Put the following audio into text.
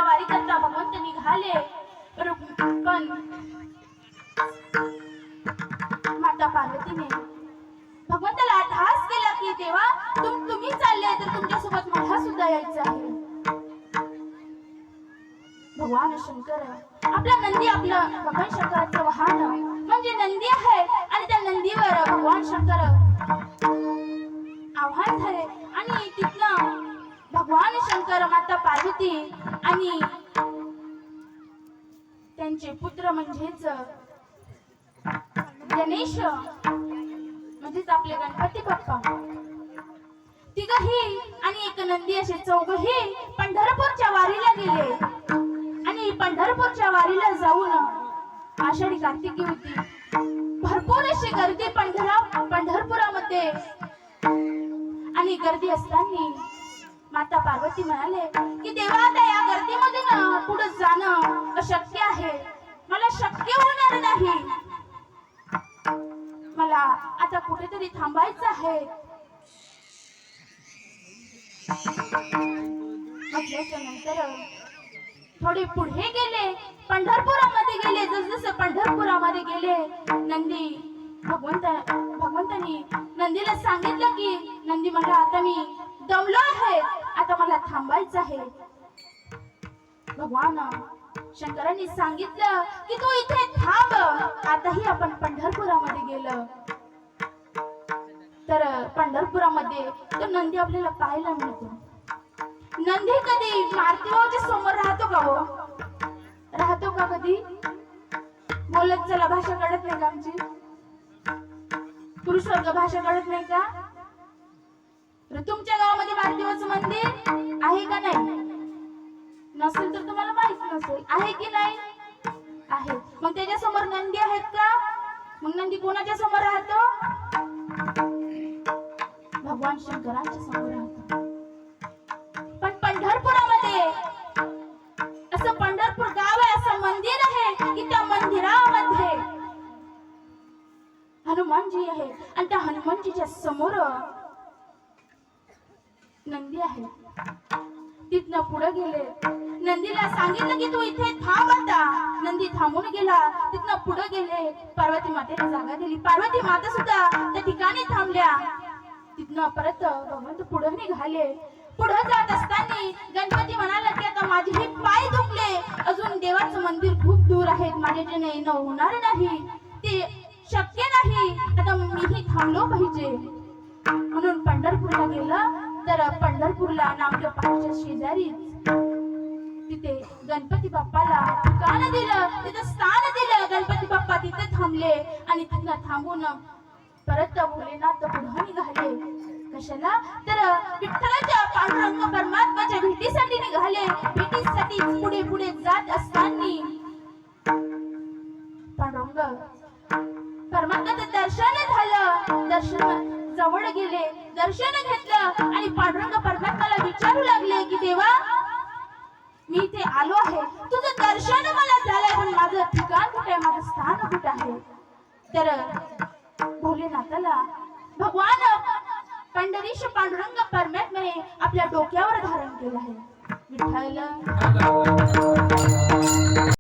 पंढरपूरच्या वारी करता भगवंत निघाले. पण माता पार्वतीने भगवंताला ठास केला की देवा तुम्ही चालले तर तुमच्यासोबत मला सुद्धा यायचं आहे. भगवान शंकर आपला नंदी आपलं भगवान शंकराचं वाहन म्हणजे नंदी आहे आणि त्या नंदीवर भगवान शंकर आव्हान झाले आणि तिथनं भगवान शंकर माता पार्वती आणि त्यांचे पुत्र म्हणजेच गणेश म्हणजेच आपले गणपती बाप्पा तिघही आणि एक नंदी असे चौघही पंढरपूरच्या वारीला गेले. आणि पंढरपूरच्या वारीला जाऊन आषाढी कार्तिकी होती. भरपूर अशी गर्दी पंढरपुरामध्ये आणि गर्दी असताना माता पार्वती म्हणाले की देवा आता या गर्दीमधून पुढे जाणं अशक्य आहे. मला शक्य होणार नाही. मला आता कुठेतरी थांबायचं आहे. म्हटल्याच्या नंतर थोडे पुढे गेले पंढरपुरामध्ये गेले. जसजसे पंढरपुरामध्ये गेले भगवंतानी नंदीला सांगितलं की नंदी म्हणला आता मी दमलो आहे. आता मला थांबायचं आहे. भगवान शंकरांनी सांगितलं की तू इथे थांब. आताही आपण पंढरपुरामध्ये गेलं तर पंढरपुरामध्ये तो नंदी आपल्याला पाहायला मिळतो. नंदी कधी मारुतीबाबाच्या समोर राहतो का हो? राहतो का कधी? बोलत चला भाषा कळत नाही का आमची? पुरुष वर्ग भाषा कळत नाही का? तुमच्या गावामध्ये मारुतीबाबाचं मंदिर आहे का नाही? नसेल तर तुम्हाला माहित नसेल. आहे की नाही? आहे. मग त्याच्या समोर नंदी आहेत का? मग नंदी कोणाच्या समोर राहतो? भगवान शंकरांच्या समोर राहतो. पण पंढरपुरामध्ये असं पंढरपूर गाव आहे, असं मंदिर आहे की त्या मंदिरामध्ये हनुमानजी आहे आणि त्या हनुमानजीच्या समोर नंदी आहे. तिथनं पुढे गेले. नंदीला सांगितलं की तू इथे थांब आता. नंदी थांबून गेला. तिथनं पुढे गेले. पार्वती मातेला जागा दिली. पार्वती माता सुद्धा त्या ठिकाणी थांबल्या. तिथनं परत भगवंत पुढे निघाले. पुढे जात असताना गणपती म्हणाला की आता माझे हे पाय दुखले. अजून देवाचं मंदिर खूप दूर आहे. माझ्याने येणं होणार नाही. ते शक्य नाही. आता मीही थांबलो पाहिजे. म्हणून पंढरपूरला गेलं. तर पंढरपूरला नामदेव पहाडच्या शेजारी तिथे गणपती बाप्पाला ठिकाण दिलं. तिथे स्थान दिलं. गणपती बाप्पा तिथे थांबले आणि तिथनं थांबून परत भोलेनाथ पुढे निघाले. कशाला? तर विठ्ठलाच्या पांडुरंग परमात्म्याच्या भेटीसाठी निघाले. भेटीसाठी पुढे पुढे जात असताना पांडुरंग परमात्म्याचं दर्शन झालं. दर्शन जवळ गेले. दर्शन घेतलं आणि पांडुरंग परमात्म्याला विचारू लागले की देवा मी इथे आलो आहे. तुझं दर्शन मला झालंय पण माझं ठिकाण कुठे, माझं स्थान कुठे आहे? तर भोलेनाथाला भगवान पंढरीश पांडुरंग परमात्म्याने आपल्या डोक्यावर धारण केलं आहे. विठ्ठल